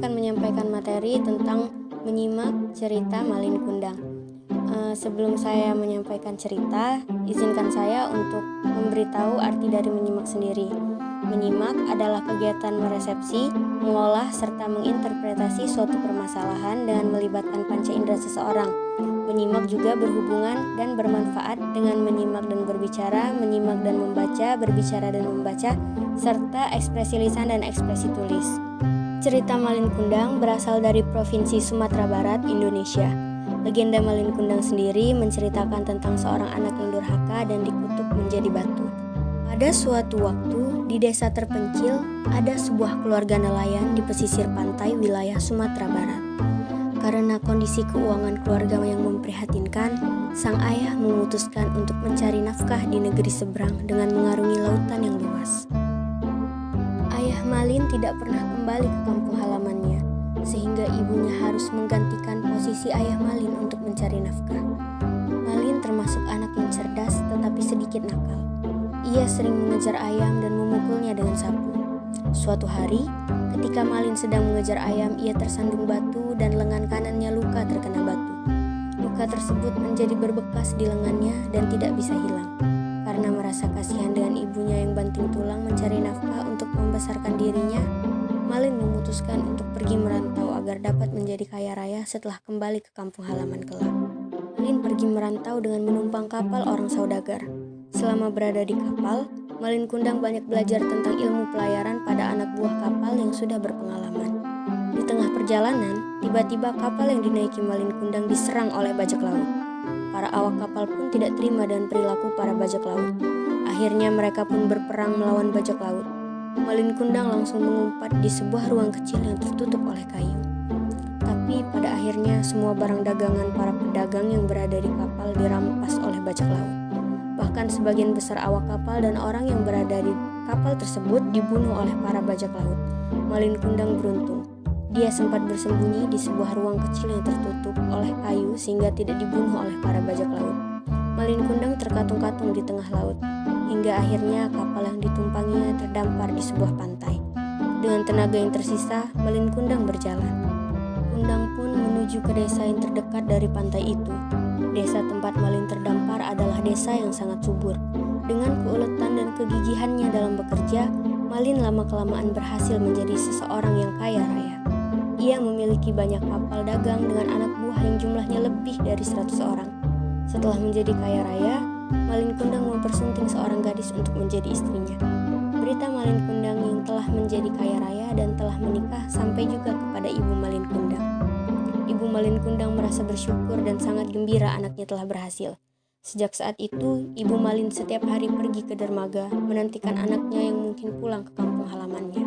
akan menyampaikan materi tentang menyimak cerita Malin Kundang. Sebelum saya menyampaikan cerita, izinkan saya untuk memberitahu arti dari menyimak sendiri. Menyimak adalah kegiatan meresepsi, mengolah, serta menginterpretasi suatu permasalahan dengan melibatkan panca indera seseorang. Menyimak juga berhubungan dan bermanfaat dengan menyimak dan berbicara, menyimak dan membaca, berbicara dan membaca, serta ekspresi lisan dan ekspresi tulis. Cerita Malin Kundang berasal dari Provinsi Sumatera Barat, Indonesia. Legenda Malin Kundang sendiri menceritakan tentang seorang anak yang durhaka dan dikutuk menjadi batu. Pada suatu waktu, di desa terpencil, ada sebuah keluarga nelayan di pesisir pantai wilayah Sumatera Barat. Karena kondisi keuangan keluarga yang memprihatinkan, sang ayah memutuskan untuk mencari nafkah di negeri seberang dengan mengarungi lautan yang luas. Ayah Malin tidak pernah kembali ke kampung halamannya, sehingga ibunya harus menggantikan posisi ayah Malin untuk mencari nafkah. Malin termasuk anak yang cerdas tetapi sedikit nakal. Ia sering mengejar ayam dan memukulnya dengan sapu. Suatu hari, ketika Malin sedang mengejar ayam, ia tersandung batu dan lengan kanannya luka terkena batu. Luka tersebut menjadi berbekas di lengannya dan tidak bisa hilang. Karena merasa kasihan dengan ibunya yang banting tulang mencari nafkah untuk membesarkan dirinya, Malin memutuskan untuk pergi merantau agar dapat menjadi kaya raya setelah kembali ke kampung halaman kelak. Malin pergi merantau dengan menumpang kapal orang saudagar. Selama berada di kapal, Malin Kundang banyak belajar tentang ilmu pelayaran pada anak buah kapal yang sudah berpengalaman. Di tengah perjalanan, tiba-tiba kapal yang dinaiki Malin Kundang diserang oleh bajak laut. Para awak kapal pun tidak terima dengan perilaku para bajak laut. Akhirnya mereka pun berperang melawan bajak laut. Malin Kundang langsung mengumpat di sebuah ruang kecil yang tertutup oleh kayu. Tapi pada akhirnya semua barang dagangan para pedagang yang berada di kapal dirampas oleh bajak laut. Bahkan sebagian besar awak kapal dan orang yang berada di kapal tersebut dibunuh oleh para bajak laut. Malin Kundang beruntung. Dia sempat bersembunyi di sebuah ruang kecil yang tertutup oleh kayu sehingga tidak dibunuh oleh para bajak laut. Malin Kundang terkatung-katung di tengah laut, hingga akhirnya kapal yang ditumpanginya terdampar di sebuah pantai. Dengan tenaga yang tersisa, Malin Kundang berjalan. Kundang pun menuju ke desa yang terdekat dari pantai itu. Desa tempat Malin terdampar adalah desa yang sangat subur. Dengan keuletan dan kegigihannya dalam bekerja, Malin lama-kelamaan berhasil menjadi seseorang yang kaya raya. Ia memiliki banyak kapal dagang dengan anak buah yang jumlahnya lebih dari 100 orang. Setelah menjadi kaya raya, Malin Kundang mempersunting seorang gadis untuk menjadi istrinya. Berita Malin Kundang yang telah menjadi kaya raya dan telah menikah sampai juga kepada ibu Malin Kundang. Ibu Malin Kundang merasa bersyukur dan sangat gembira anaknya telah berhasil. Sejak saat itu, ibu Malin setiap hari pergi ke dermaga menantikan anaknya yang mungkin pulang ke kampung halamannya.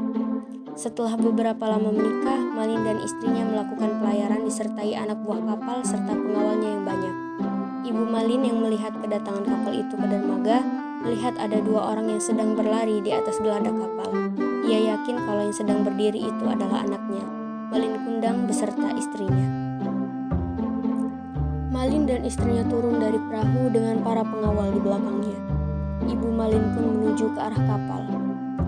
Setelah beberapa lama menikah, Malin dan istrinya melakukan pelayaran disertai anak buah kapal serta pengawalnya yang banyak. Ibu Malin yang melihat kedatangan kapal itu ke dermaga, melihat ada 2 orang yang sedang berlari di atas geladak kapal. Ia yakin kalau yang sedang berdiri itu adalah anaknya, Malin Kundang beserta istrinya. Malin dan istrinya turun dari perahu dengan para pengawal di belakangnya. Ibu Malin pun menuju ke arah kapal.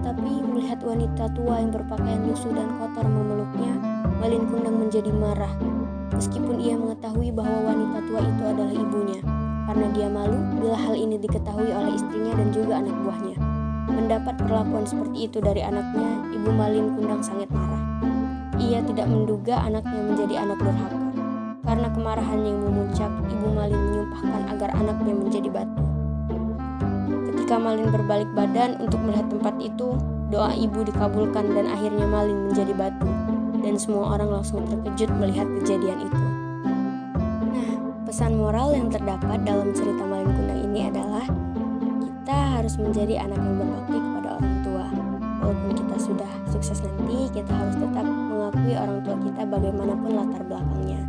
Tapi melihat wanita tua yang berpakaian lusuh dan kotor memeluknya, Malin Kundang menjadi marah. Meskipun ia mengetahui bahwa wanita tua itu adalah ibunya, karena dia malu bila hal ini diketahui oleh istrinya dan juga anak buahnya. Mendapat perlakuan seperti itu dari anaknya, ibu Malin Kundang sangat marah. Ia tidak menduga anaknya menjadi anak durhaka. Karena kemarahan yang memuncak, ibu Malin menyumpahkan agar anaknya menjadi batu. Ketika Malin berbalik badan untuk melihat tempat itu, doa ibu dikabulkan dan akhirnya Malin menjadi batu. Dan semua orang langsung terkejut melihat kejadian itu. Nah, pesan moral yang terdapat dalam cerita Malin Kundang ini adalah kita harus menjadi anak yang berbakti kepada orang tua. Walaupun kita sudah sukses nanti, kita harus tetap mengakui orang tua kita bagaimanapun latar belakangnya.